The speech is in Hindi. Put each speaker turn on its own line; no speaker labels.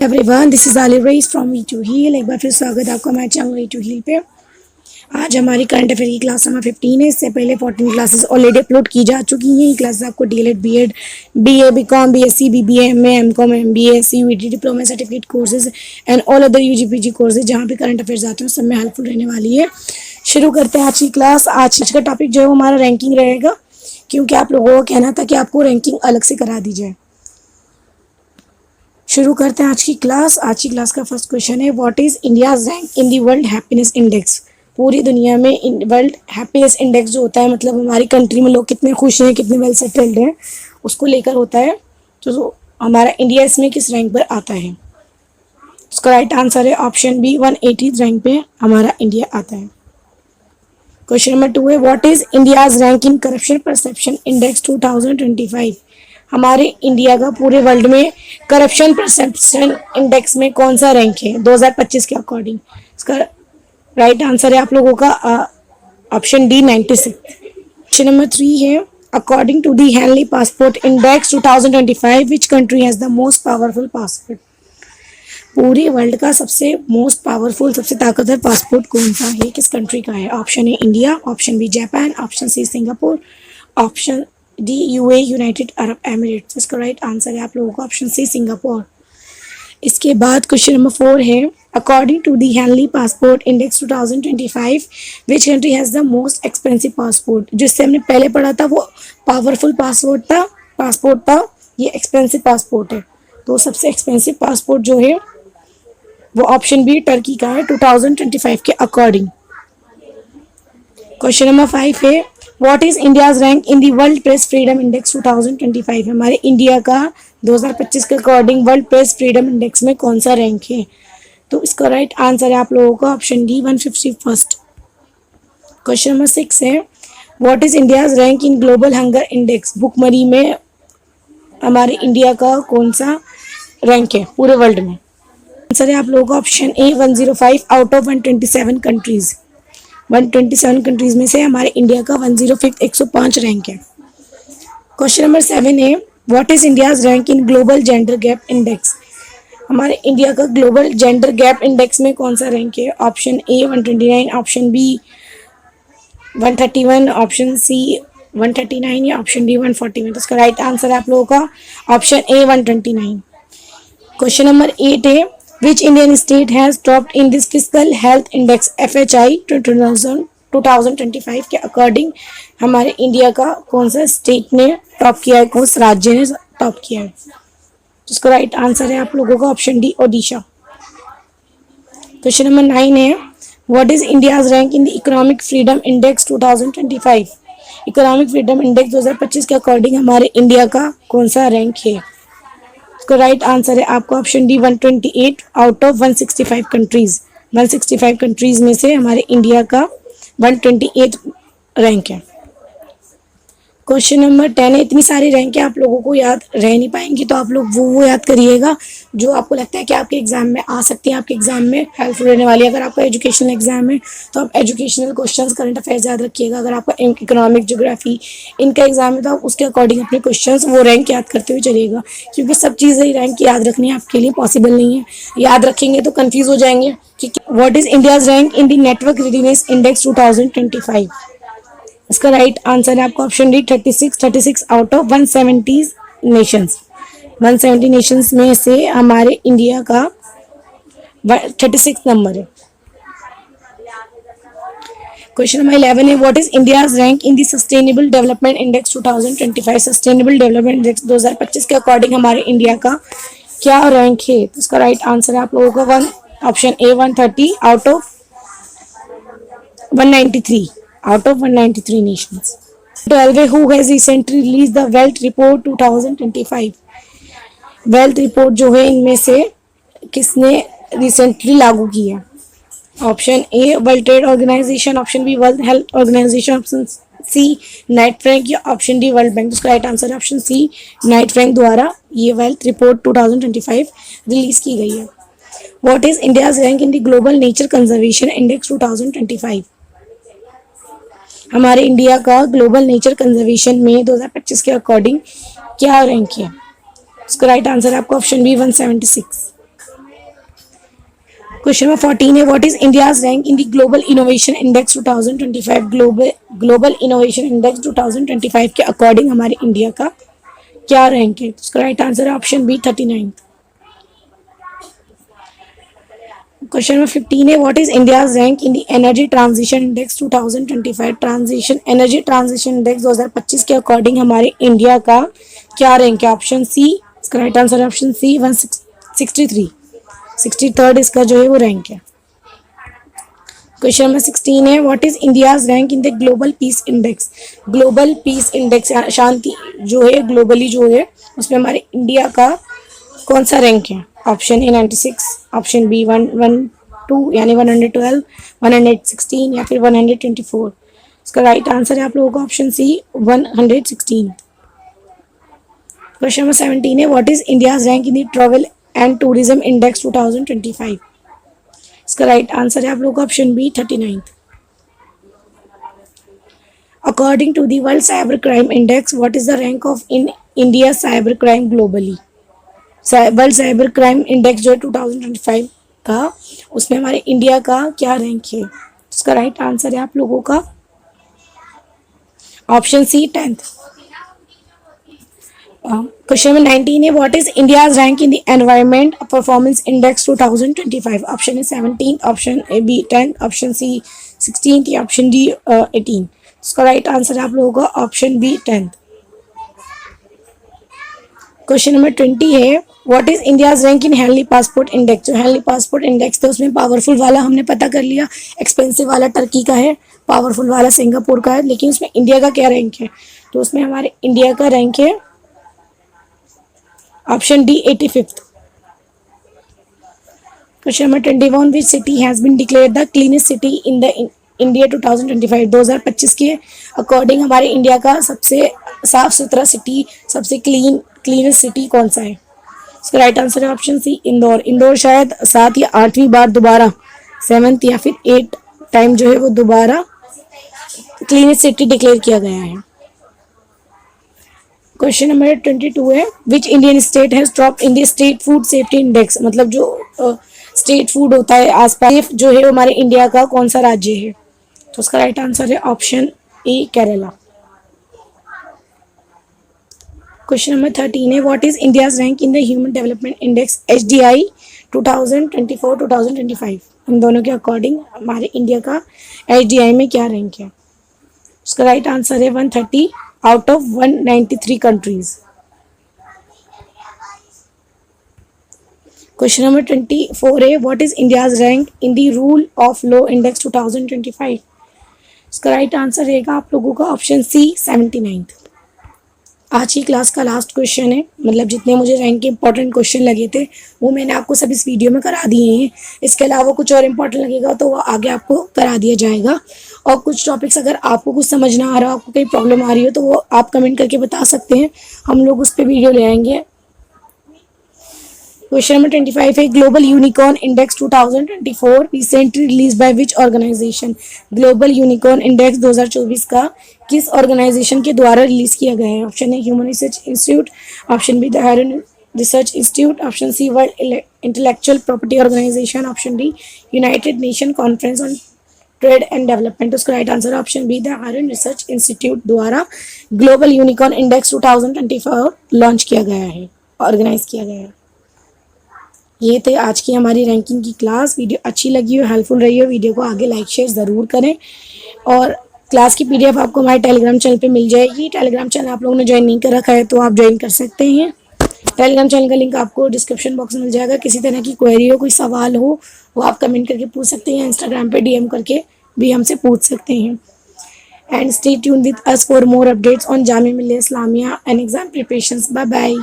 एवरीवन, दिस इज आली rice from we to heal. एक बार फिर स्वागत है आपका हमारे चैनल वी टू हील पे। आज हमारी करंट अफेयर की क्लास नंबर 15 है। इससे पहले 14 क्लासेस ऑलरेडी अपलोड की जा चुकी हैं। ये क्लासेस आपको DElEd, BEd, BA, BCom, BSc, BBA, MA, MCom, MBA, CUET, diploma, certificate courses and all other UG PG courses जहाँ पे करंट अफेयर्स आते हैं सब में हेल्पफुल रहने वाली है। शुरू करते हैं आज की क्लास। आज का टॉपिक जो है हमारा रैंकिंग रहेगा, क्योंकि आप लोगों का कहना था कि आपको रैंकिंग अलग से करा दी जाए। शुरू करते हैं आज की क्लास। आज की क्लास का फर्स्ट क्वेश्चन है, what is India's rank in the world happiness index. पूरी दुनिया में वर्ल्ड हैप्पीनेस इंडेक्स जो होता है, मतलब हमारी कंट्री में लोग कितने खुश हैं, कितने वेल सेटल्ड हैं, उसको लेकर होता है। तो हमारा इंडिया इसमें किस रैंक पर आता है? उसका राइट आंसर है ऑप्शन बी, 180 रैंक पे हमारा इंडिया आता है। क्वेश्चन नंबर 2 है, what is India's rank in corruption perception index 2025। हमारे इंडिया का पूरे वर्ल्ड में करप्शन परसेप्शन इंडेक्स में कौन सा रैंक है 2025 के अकॉर्डिंग? इसका राइट आंसर है आप लोगों का ऑप्शन डी, 96। क्वेश्चन नंबर 3 है, according to the Henley passport index 2025 which country has the most powerful passport. पूरे वर्ल्ड का सबसे मोस्ट पावरफुल, सबसे ताकतवर पासपोर्ट कौन सा है, किस कंट्री का है? Option A India, option B Japan, option C Singapore, option D UA United Arab Emirates. इसका राइट आंसर है आप लोगों का ऑप्शन सी, सिंगापुर। इसके बाद क्वेश्चन नंबर 4 है, according to the Henley passport index 2025 which country has the most expensive passport. जिससे हमने पहले पढ़ा था वो पावरफुल पासपोर्ट था, ये एक्सपेंसिव पासपोर्ट है। तो सबसे एक्सपेंसिव पासपोर्ट जो है वो ऑप्शन बी, टर्की का है 2025 के अकॉर्डिंग। क्वेश्चन नंबर 5 है, what is India's rank in the world press freedom index 2025। हमारे इंडिया का 2025 के according world press freedom index में कौन सा रैंक है? तो इसका राइट आंसर है आप लोगों का option D, 151st। Question number 6 है, what is India's rank in global hunger index. भुखमरी में हमारे इंडिया का कौन सा रैंक है पूरे वर्ल्ड में? आंसर है आप लोगों का option A, 105 out of 127 countries. 127 countries में से हमारे इंडिया का 105 105 रैंक है। क्वेश्चन नंबर 7 है, what is India's rank in global gender gap index. हमारे इंडिया का ग्लोबल जेंडर गैप इंडेक्स में कौन सा रैंक है? Option A 129, option B 131, option C 139 या ऑप्शन डी 141। तो इसका राइट आंसर है आप लोगों का ऑप्शन ए, 129। क्वेश्चन नंबर 8 है, which Indian state has topped in this fiscal health index FHI 2025 के अकॉर्डिंग हमारे इंडिया का कौन सा स्टेट ने टॉप किया है, कौन सा राज्य ने टॉप किया है? जिसका राइट आंसर है आप लोगों का option D, Odisha. Question number 9 है, what is India's rank in the economic freedom index 2025। Economic freedom index 2025 के अकॉर्डिंग हमारे इंडिया का कौन सा रैंक है? इसका राइट आंसर है आपका option D, 128 out of 165 countries. 165 countries में से हमारे इंडिया का 128 रैंक है। क्वेश्चन नंबर 10 है, इतनी सारी रैंक है आप लोगों को याद रह नहीं पाएंगी, तो आप लोग वो याद करिएगा जो आपको लगता है कि आपके एग्जाम में आ सकती है, आपके एग्जाम में हेल्पफुल रहने वाली है। अगर आपका एजुकेशनल एग्जाम है तो आप एजुकेशनल क्वेश्चंस, करंट अफेयर्स याद रखिएगा। अगर आपका इकोनॉमिक, ज्योग्राफी इनका एग्जाम है तो आप उसके अकॉर्डिंग अपने क्वेश्चंस वो रैंक याद करते हुए चलिएगा, क्योंकि सब चीज़ें रैंक याद रखनी आपके लिए पॉसिबल नहीं है। याद रखेंगे तो कन्फ्यूज हो जाएंगे कि what is India's rank in the network readiness index 2025। इसका राइट आंसर है आपका option D, 36 out of 170 Nations. 170 Nations में से हमारे इंडिया का 36 नंबर है। क्वेश्चन नंबर 11 है, what is India's rank in the sustainable development index 2025। Sustainable development index 2025 के अकॉर्डिंग हमारे इंडिया का क्या रैंक है? तो इसका राइट आंसर है आप लोगों का option A, 130 out of 193 out of 193 nations. 12 who has recently released the Wealth Report 2025. Wealth Report जो है इनमें से किसने रिसेंटली लागू किया? Option A, World Trade Organization, option B World Health Organization, option C Knight Frank या ऑप्शन डी वर्ल्ड बैंक। उसका राइट आंसर है ऑप्शन सी, नाइट फ्रैंक द्वारा ये वेल्थ रिपोर्ट 2025 रिलीज की गई है। What is India's rank in the global nature conservation index 2025। हमारे इंडिया का ग्लोबल नेचर कंजर्वेशन में 2025 के अकॉर्डिंग क्या रैंक है? इसका राइट आंसर है आपका ऑप्शन बी, 176। क्वेश्चन नंबर 14 है what is India's rank in the global innovation index 2025। Global innovation index 2025 के अकॉर्डिंग हमारे इंडिया का क्या रैंक है? इसका राइट आंसर है ऑप्शन बी 39। क्वेश्चन नंबर 15 है what is India's rank in the energy transition index 2025। Energy transition index 2025 के अकॉर्डिंग हमारे इंडिया का क्या रैंक है? ऑप्शन सी, इसका राइट आंसर है ऑप्शन सी 163, 63rd इसका जो है वो रैंक है। क्वेश्चन नंबर 16 है what is India's rank in the global peace index. Global peace index शांति जो है ग्लोबली जो है उसमें हमारे इंडिया का कौन सा रैंक है? ऑप्शन ए 96, ऑप्शन बी 112 यानी 112, 116 या फिर 124। इसका राइट आंसर है आप लोगों का ऑप्शन सी 116। क्वेश्चन नंबर 17 है what is India's rank in the travel and tourism index 2025। इसका राइट आंसर है आप लोगों का option B 39। According to the world cyber crime index what is the rank of in India cyber crime globally. World cyber crime index जो है 2025 का उसमें हमारे इंडिया का क्या रैंक है? इसका राइट आंसर है आप लोगों का option C 10th। Question number 19 है what is India's rank in the environment performance index 2025। Option A 17, option A B 10, option C 16 या ऑप्शन डी 18। इसका राइट आंसर है आप लोगों का option B 10th। Question number 20 है what is India's rank in Henley passport index. जो हेनली पासपोर्ट इंडेक्स था उसमें पावरफुल वाला हमने पता कर लिया, एक्सपेंसिव वाला टर्की का है, पावरफुल वाला सिंगापुर का है, लेकिन उसमें इंडिया का क्या रैंक है? तो उसमें हमारे इंडिया का रैंक है option D 85th। Question number 21 which city has been declared the cleanest city in the India 2025। 2025 के अकॉर्डिंग हमारे इंडिया का सबसे साफ सुथरा सिटी, सबसे क्लीनेस्ट सिटी कौन सा है? इसका राइट आंसर है ऑप्शन सी इंदौर। इंदौर शायद 7 या 8वीं बार दोबारा 7th या फिर 8 टाइम जो है वो दोबारा क्लीनेस्ट सिटी डिक्लेयर किया गया है। क्वेश्चन नंबर 22 है which Indian state has top in the street food safety index. मतलब जो स्ट्रीट फूड होता है आसपास जो है हमारे इंडिया का कौन सा राज्य है? तो उसका राइट आंसर है ऑप्शन ए केरला। क्वेश्चन नंबर 13 है what is India's rank in the human development index HDI 2024-2025। इन दोनों के अकॉर्डिंग हमारे इंडिया का HDI में क्या रैंक है? उसका राइट आंसर है 130 out of 193 countries. Question number 24 है what is India's rank in the rule of law index 2025। इसका राइट आंसर रहेगा आप लोगों का ऑप्शन सी 79th। आज की क्लास का लास्ट क्वेश्चन है, मतलब जितने मुझे रैंक के इंपॉर्टेंट क्वेश्चन लगे थे वो मैंने आपको सब इस वीडियो में करा दिए हैं। इसके अलावा कुछ और इंपॉर्टेंट लगेगा तो वो आगे आपको करा दिया जाएगा। और कुछ टॉपिक्स अगर आपको कुछ समझ ना आ रहा हो, आपको कोई प्रॉब्लम आ रही हो तो वो आप कमेंट करके बता सकते हैं, हम लोग उस पर वीडियो ले आएंगे। क्वेश्चन नंबर 25 है global unicorn index 2024 recently release by which organisation. Global unicorn index 2024 का किस ऑर्गेनाइजेशन के द्वारा रिलीज किया गया है? Option A human research institute, option B the Hurun research institute, option C world intellectual property organisation, option D United Nation conference on trade and development. उसका right answer option B the Hurun research institute द्वारा ग्लोबल यूनिकॉर्न इंडेक्स 2024 लॉन्च किया गया है, ऑर्गेनाइज किया गया है। ये थे आज की हमारी रैंकिंग की क्लास। वीडियो अच्छी लगी हो, हेल्पफुल रही हो, वीडियो को आगे लाइक शेयर ज़रूर करें। और क्लास की PDF आपको हमारे टेलीग्राम चैनल पे मिल जाएगी। टेलीग्राम चैनल आप लोगों ने ज्वाइन नहीं कर रखा है तो आप ज्वाइन कर सकते हैं। टेलीग्राम चैनल का लिंक आपको डिस्क्रिप्शन बॉक्स में मिल जाएगा। किसी तरह की क्वेरी हो, कोई सवाल हो, वो आप कमेंट करके पूछ सकते हैं। इंस्टाग्राम पे DM करके भी हमसे पूछ सकते हैं। And stay tuned with us for more updates on Jamia Millia Islamia and exam preparations. Bye bye.